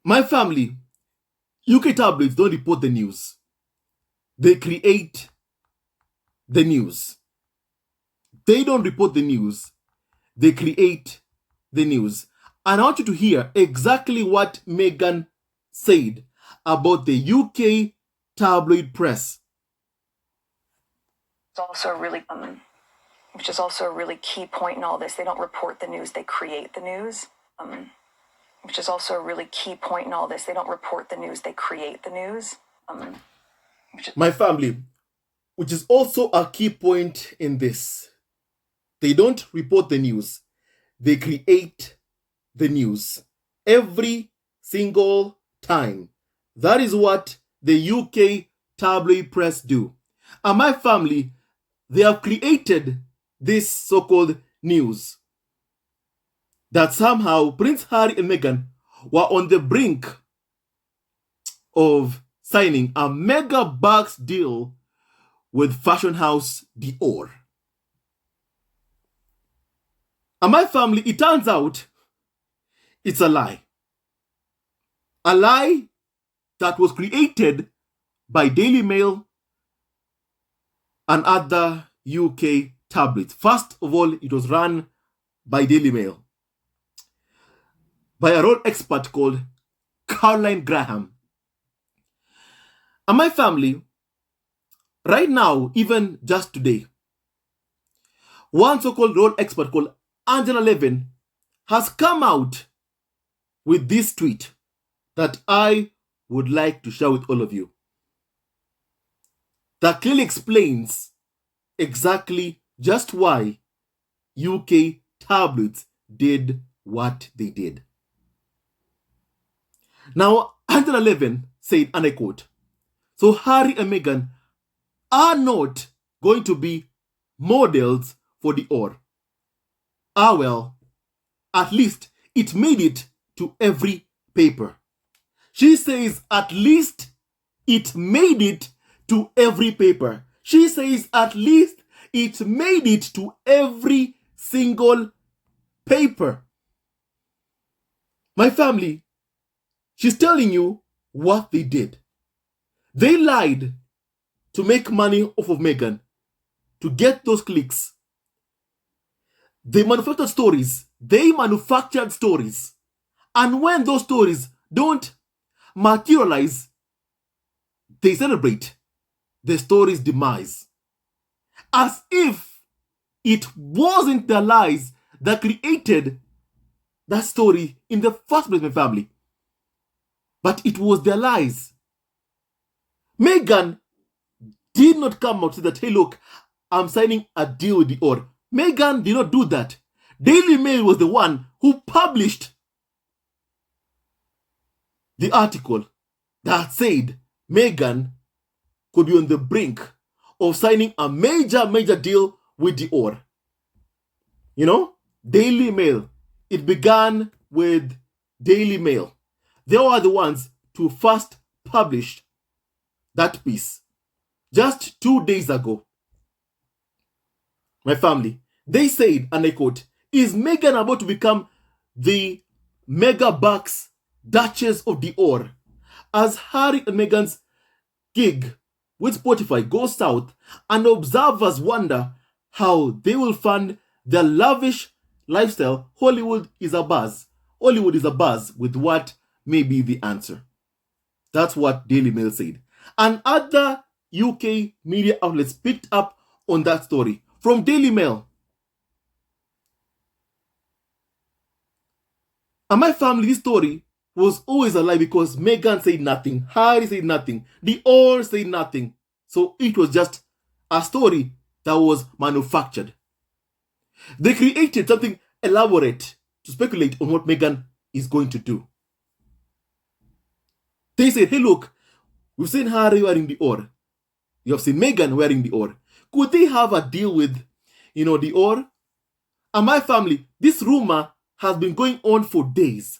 My family, UK tabloids don't report the news. They create the news. They don't report the news. They create the news. And I want you to hear exactly what Meghan said about the UK tabloid press. Which is also a really key point in all this. They don't report the news, they create the news. Which is also a really key point in all this. They don't report the news, they create the news. My family, which is also a key point in this. They don't report the news, they create the news every single time. That is what the UK tabloid press do. And my family, they have created this so-called news that somehow Prince Harry and Meghan were on the brink of signing a mega bucks deal with fashion house Dior. And my family, it turns out it's a lie. A lie that was created by Daily Mail and other UK tabloids. First of all, it was run by Daily Mail, by a royal expert called Caroline Graham. And my family, right now, even just today, one so-called royal expert called Angela Levin has come out with this tweet that I would like to share with all of you. That clearly explains exactly just why UK tabloids did what they did. Now, Angela Levin said, and I quote, "So Harry and Meghan are not going to be models for Dior. Ah, well, at least it made it to every paper." She says, at least it made it to every paper. She says, at least it made it to every single paper. My family, she's telling you what they did. They lied to make money off of Meghan, to get those clicks. They manufactured stories. They manufactured stories. And when those stories don't materialize, they celebrate the story's demise. As if it wasn't the lies that created that story in the first place, my family. But it was their lies. Meghan did not come out to say that, hey, look, I'm signing a deal with Dior. Meghan did not do that. Daily Mail was the one who published the article that said Meghan could be on the brink of signing a major deal with Dior. You know, Daily Mail. It began with Daily Mail. They were the ones to first publish that piece just 2 days ago. My family, they said, and I quote, "Is Meghan about to become the mega bucks Duchess of Dior? As Harry and Meghan's gig with Spotify goes south and observers wonder how they will fund their lavish lifestyle, Hollywood is abuzz. Hollywood is abuzz with what may be the answer." That's what Daily Mail said. And other UK media outlets picked up on that story from Daily Mail. And my family, this story was always a lie because Meghan said nothing, Harry said nothing, Dior said nothing. So it was just a story that was manufactured. They created something elaborate to speculate on what Meghan is going to do. They said, hey, look, we've seen Harry wearing Dior. You have seen Meghan wearing Dior. Could they have a deal with, Dior? And my family, this rumor has been going on for days.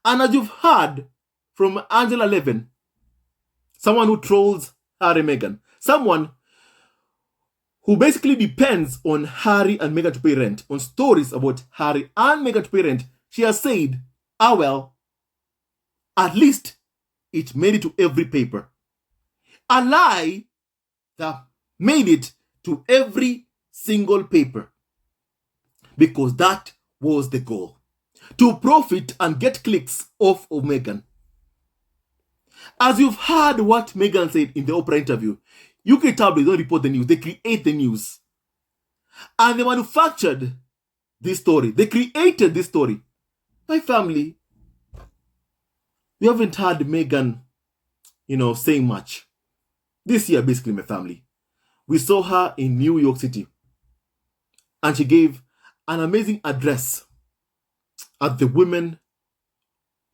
And as you've heard from Angela Levin, someone who trolls Harry and Meghan, someone who basically depends on Harry and Meghan to pay rent, on stories about Harry and Meghan to pay rent, she has said Ah, well, at least it made it to every paper. A lie that made it to every single paper, because that was the goal, to profit and get clicks off of Meghan. As you've heard what Meghan said in the Oprah interview, UK tabloids don't report the news, they create the news. And they manufactured this story. They created this story. My family, we haven't heard Meghan, saying much. This year, basically, my family. We saw her in New York City. And she gave an amazing address at the Women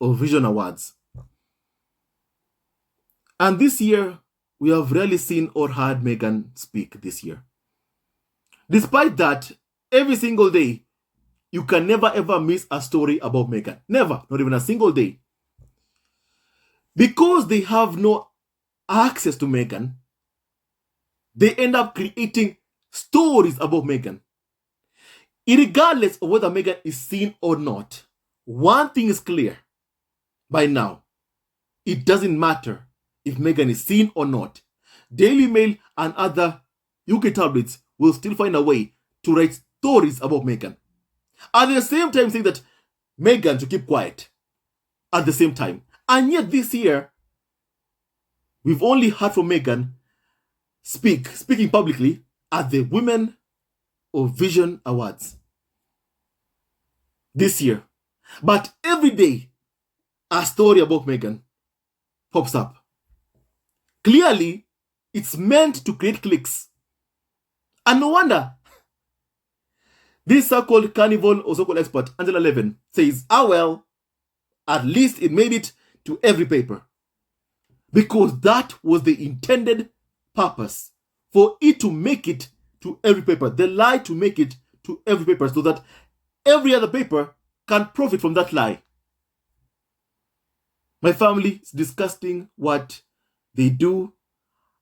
of Vision Awards. And this year, we have rarely seen or heard Meghan speak this year. Despite that, every single day, you can never ever miss a story about Meghan. Never, not even a single day. Because they have no access to Meghan, they end up creating stories about Meghan. Irregardless of whether Meghan is seen or not, one thing is clear by now. It doesn't matter if Meghan is seen or not. Daily Mail and other UK tabloids will still find a way to write stories about Meghan. At the same time saying that Meghan should keep quiet. At the same time. And yet this year, we've only heard from Meghan speaking publicly at the Women of Vision Awards this year. But every day, a story about Meghan pops up. Clearly, it's meant to create clicks. And no wonder. This so-called carnival or so-called expert, Angela Levin, says, ah well, at least it made it to every paper. Because that was the intended purpose, for it to make it to every paper. The lie to make it to every paper so that every other paper can profit from that lie. My family is disgusting what they do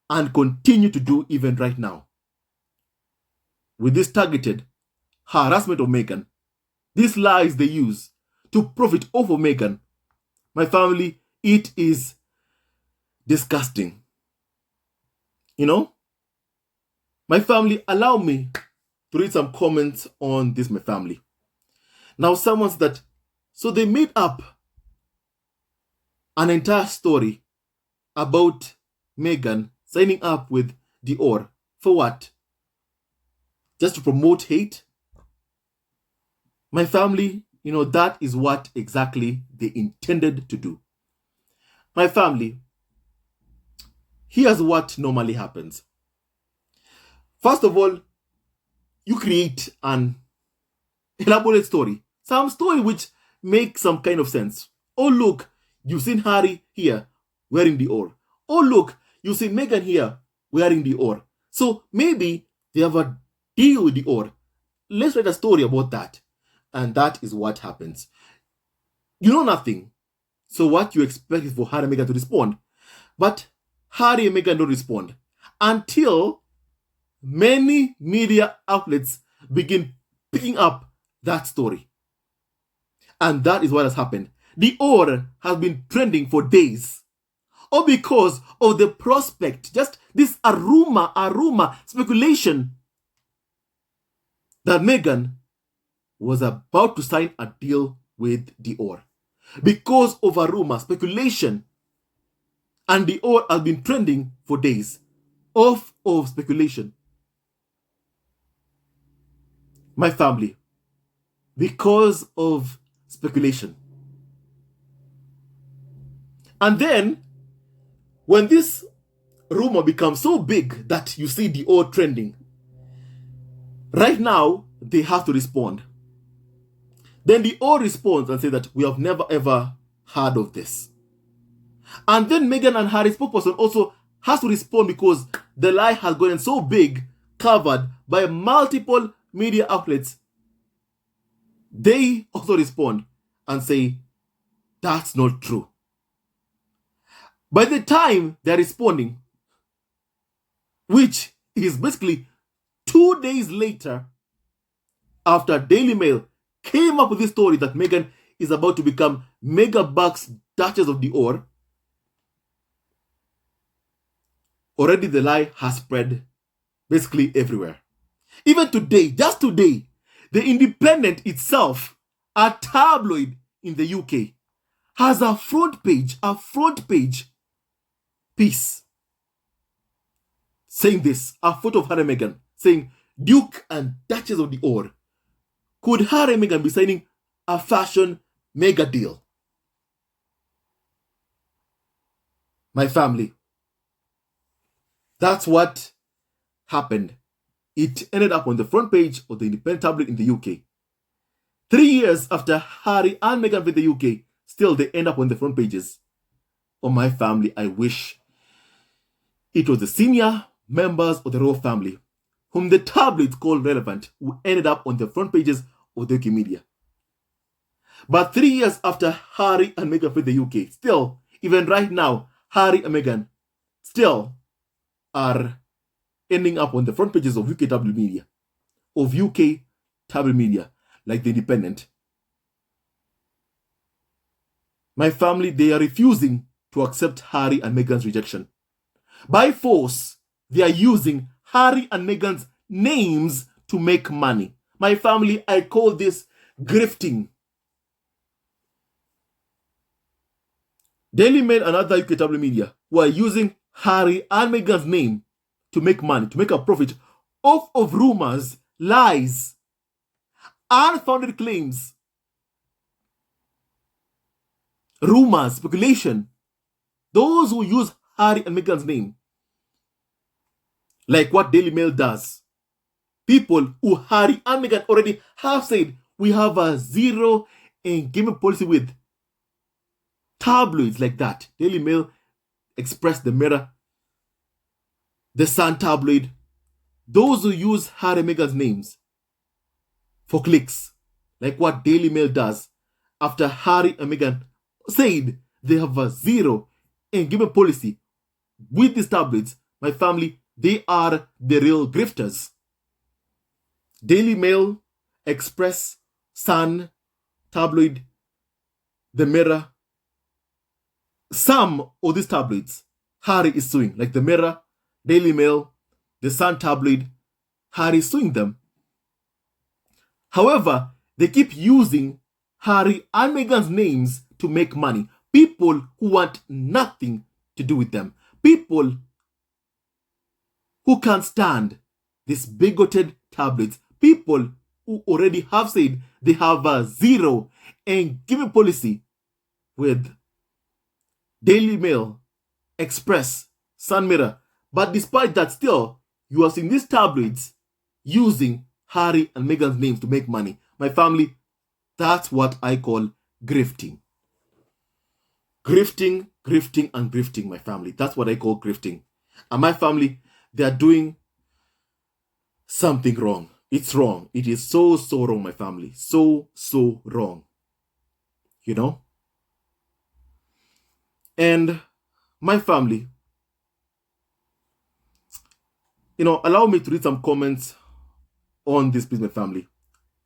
and continue to do even right now. With this targeted harassment of Meghan, these lies they use to profit off of Meghan, my family, it is disgusting. My family, allow me to read some comments on this, my family. Now, someone said that, so they made up an entire story about Meghan signing up with Dior. For what? Just to promote hate? My family, that is what exactly they intended to do. My family, here's what normally happens. First of all, you create an elaborate story. Some story which makes some kind of sense. Oh, look, you've seen Harry here wearing Dior. Oh, look, you've seen Meghan here wearing Dior. So maybe they have a deal with Dior. Let's write a story about that. And that is what happens. You know nothing. So what you expect is for Harry and Meghan to respond. But Harry and Meghan don't respond until many media outlets begin picking up that story. And that is what has happened. Dior has been trending for days. All because of the prospect, just this a rumor, speculation that Meghan was about to sign a deal with Dior. Because of a rumor, speculation. And Dior has been trending for days. Off of speculation. My family, because of speculation. And then, when this rumor becomes so big that you see Dior trending, right now, they have to respond. Then Dior responds and says that we have never ever heard of this. And then Meghan and Harry's spokesperson also has to respond because the lie has gotten so big, covered by multiple media outlets. They also respond and say, that's not true. By the time they're responding, which is basically 2 days later, after Daily Mail came up with this story that Meghan is about to become mega bucks Duchess of Dior, already the lie has spread basically everywhere. Even today, just today, The Independent itself, a tabloid in the UK, has a front page piece saying this, a photo of Harry and Meghan, saying Duke and Duchess of Dior. Could Harry and Meghan be signing a fashion mega deal? My family, that's what happened. It ended up on the front page of the Independent tabloid in the UK. 3 years after Harry and Meghan with the UK, still they end up on the front pages. Oh, my family, I wish it was the senior members of the royal family, whom the tabloids call relevant, who ended up on the front pages of the UK media. But 3 years after Harry and Meghan with the UK, still, even right now, Harry and Meghan still are ending up on the front pages of UK tabloid media, like The Independent. My family, they are refusing to accept Harry and Meghan's rejection. By force, they are using Harry and Meghan's names to make money. My family, I call this grifting. Daily Mail and other UK tabloid media were using Harry and Meghan's name to make money, to make a profit off of rumors, lies, unfounded claims, rumors, speculation. Those who use Harry and Meghan's name, like what Daily Mail does, people who Harry and Meghan already have said, we have a zero engagement policy with. Tabloids like that, Daily Mail, Express, The Mirror, The Sun tabloid, those who use Harry and Meghan's names for clicks, like what Daily Mail does, after Harry and Meghan said they have a zero engagement policy with these tabloids, my family, they are the real grifters. Daily Mail, Express, Sun, tabloid, The Mirror, some of these tabloids, Harry is suing, like The Mirror, Daily Mail, The Sun tabloid, Harry is suing them. However, they keep using Harry and Meghan's names to make money. People who want nothing to do with them. People who can't stand these bigoted tabloids. People who already have said they have a zero engagement policy with Daily Mail, Express, Sun, Mirror. But despite that, still, you are seeing these tabloids using Harry and Meghan's names to make money. My family, that's what I call grifting. Grifting, and grifting, my family. That's what I call grifting. And my family, they are doing something wrong. It's wrong. It is so wrong, my family. So wrong. You know? And my family, allow me to read some comments on this, please, my family.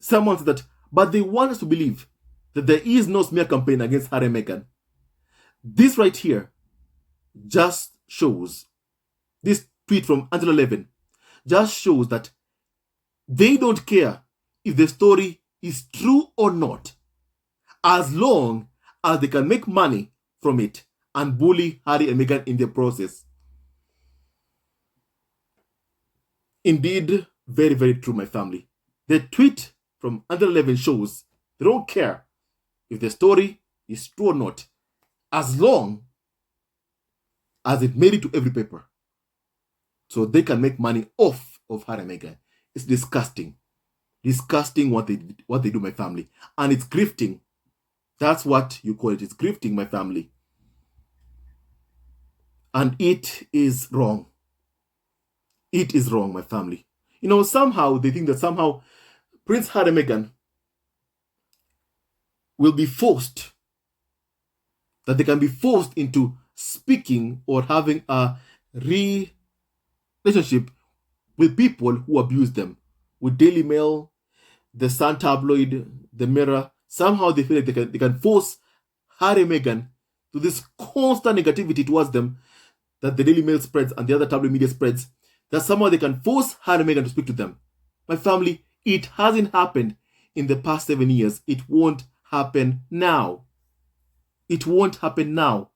Someone said that, but they want us to believe that there is no smear campaign against Harry and Meghan. This right here just shows, this tweet from Angela Levin just shows that they don't care if the story is true or not, as long as they can make money from it and bully Harry and Meghan in the process. Indeed, very true, my family. The tweet from Angela Levin shows they don't care if the story is true or not, as long as it made it to every paper. So they can make money off of Harry and Meghan. It's disgusting. Disgusting what they do, my family. And it's grifting. That's what you call it. It's grifting, my family. And it is wrong. It is wrong, my family. Somehow they think that somehow Prince Harry and Meghan will be forced, that they can be forced into speaking or having a relationship with people who abuse them, with Daily Mail, The Sun tabloid, The Mirror, somehow they feel like they can force Harry and Meghan to this constant negativity towards them that the Daily Mail spreads and the other tabloid media spreads, that somehow they can force Harry and Meghan to speak to them. My family, it hasn't happened in the past 7 years. It won't happen now. It won't happen now.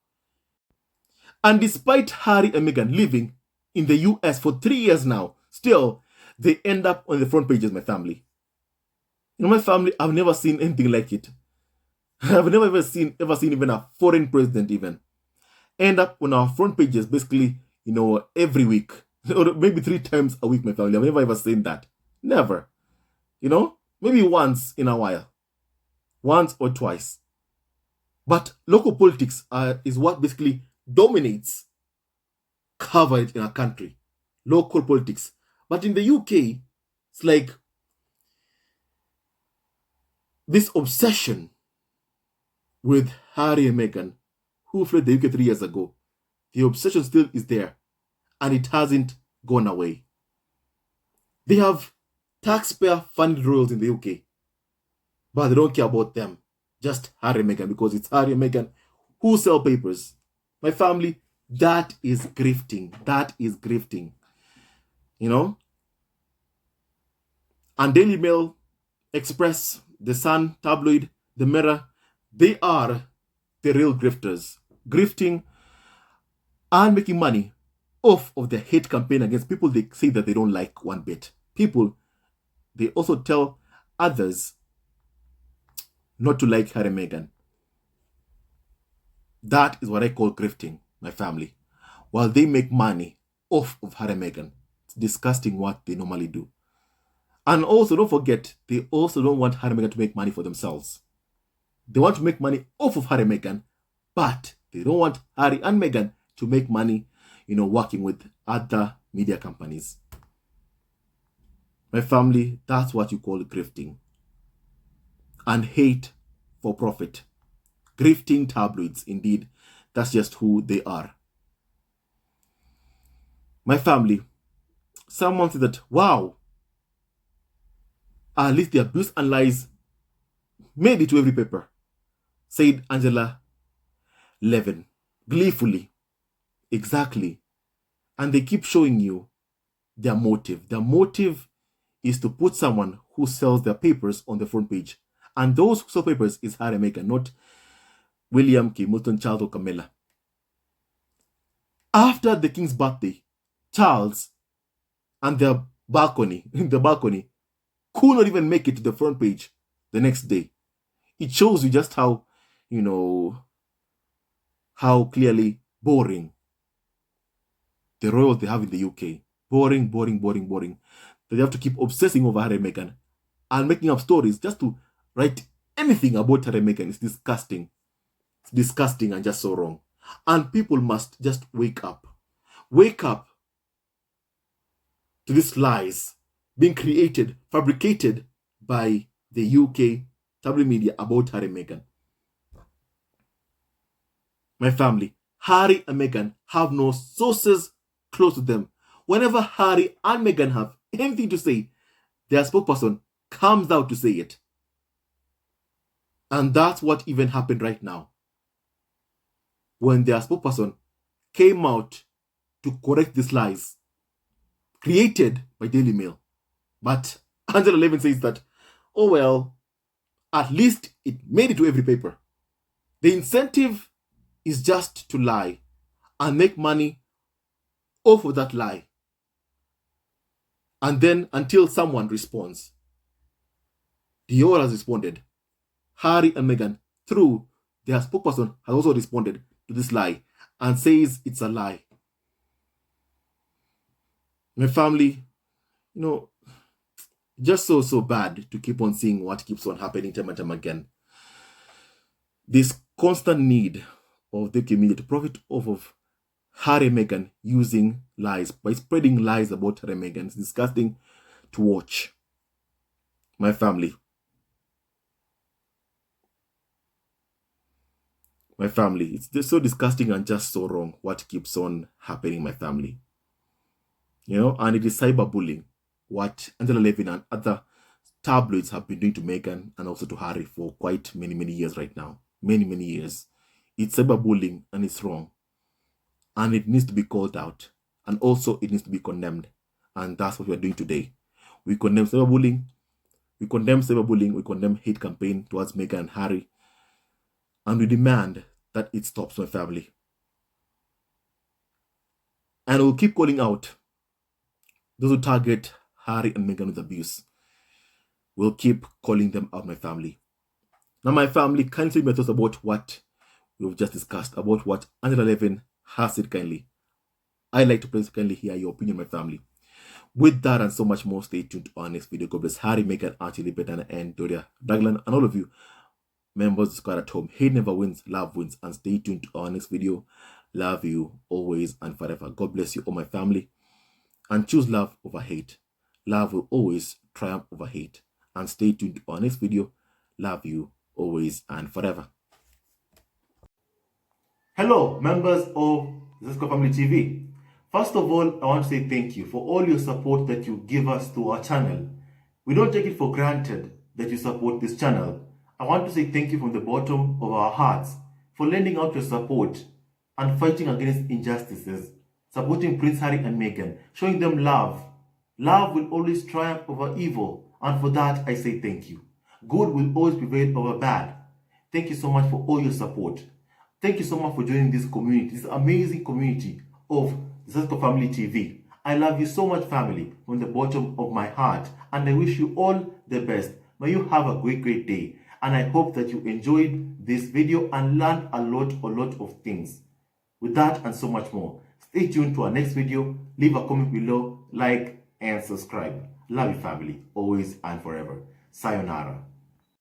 And despite Harry and Meghan living in the US for 3 years now, still, they end up on the front pages, my family. You know, my family, I've never seen anything like it. I've never ever seen even a foreign president even end up on our front pages basically, every week. Or maybe 3 times a week, my family. I've never ever seen that. Never. Maybe once in a while. Once or twice. But local politics is what basically dominates coverage in our country. Local politics. But in the UK, it's like this obsession with Harry and Meghan, who fled the UK 3 years ago. The obsession still is there, and it hasn't gone away. They have taxpayer-funded royals in the UK, but they don't care about them. Just Harry and Meghan, because it's Harry and Meghan who sell papers. My family, that is grifting. That is grifting. And Daily Mail, Express, The Sun, Tabloid, The Mirror, they are the real grifters. Grifting and making money off of the hate campaign against people they say that they don't like one bit. People, they also tell others not to like Harry and Meghan. That is what I call grifting, my family. While they make money off of Harry and Meghan, it's disgusting what they normally do. And also, don't forget, they also don't want Harry and Meghan to make money for themselves. They want to make money off of Harry and Meghan, but they don't want Harry and Meghan to make money, working with other media companies. My family, that's what you call grifting. And hate for profit. Grifting tabloids, indeed. That's just who they are. My family, someone said that, wow, at least the abuse and lies made it to every paper, said Angela Levin, gleefully. Exactly. And they keep showing you their motive. Their motive is to put someone who sells their papers on the front page. And those who sell papers is Harry and Meghan, not William, Kate Middleton, Charles, or Camilla. After the king's birthday, Charles and the balcony could not even make it to the front page the next day. It shows you just how, how clearly boring the royals they have in the UK. Boring. They have to keep obsessing over Harry and Meghan and making up stories just to write anything about Harry and Meghan. It's disgusting. It's disgusting and just so wrong. And people must just wake up. Wake up to these lies being created, fabricated by the UK tabloid media about Harry and Meghan. My family, Harry and Meghan have no sources close to them. Whenever Harry and Meghan have anything to say, their spokesperson comes out to say it. And that's what even happened right now. When their spokesperson came out to correct these lies created by Daily Mail. But Angela Levin says that, oh well, at least it made it to every paper. The incentive is just to lie and make money off of that lie. And then until someone responds. Dior has responded. Harry and Meghan, through their spokesperson, has also responded to this lie and says it's a lie. My family, just so bad to keep on seeing what keeps on happening time and time again. This constant need of the UK media to profit off of Harry and Meghan using lies, by spreading lies about Harry and Meghan. It's disgusting to watch. My family. It's just so disgusting and just so wrong what keeps on happening, my family. And it is cyberbullying, what Angela Levin and other tabloids have been doing to Meghan and also to Harry for quite many years right now. Many years. It's cyberbullying and it's wrong. And it needs to be called out. And also it needs to be condemned. And that's what we're doing today. We condemn cyberbullying. We condemn hate campaign towards Meghan and Harry. And we demand that it stops my family. And we'll keep calling out those who target Harry and Meghan with abuse. We'll keep calling them out, my family. Now, my family, kindly tell me your thoughts about what we've just discussed, about what Angela Levin has said kindly. I'd like to please kindly hear your opinion, my family. With that and so much more, stay tuned to our next video. God bless Harry, Meghan, Archie, Betana, and Doria Daglan, and all of you members of the squad at home. Hate never wins, love wins, and stay tuned to our next video. Love you always and forever. God bless you all, my family. And choose love over hate. Love will always triumph over hate. And stay tuned to our next video. Love you always and forever. Hello, members of Zesco Family TV. First of all, I want to say thank you for all your support that you give us to our channel. We don't take it for granted that you support this channel. I want to say thank you from the bottom of our hearts for lending out your support and fighting against injustices, supporting Prince Harry and Meghan, showing them love. Love will always triumph over evil, and for that I say thank you. Good will always prevail over bad. Thank you so much for all your support. Thank you so much for joining this community, this amazing community of Zesco Family TV. I love you so much, family, from the bottom of my heart, and I wish you all the best. May you have a great day, and I hope that you enjoyed this video and learned a lot of things. With that and so much more, stay tuned to our next video. Leave a comment below, like, and subscribe. Love you, family, always and forever. Sayonara.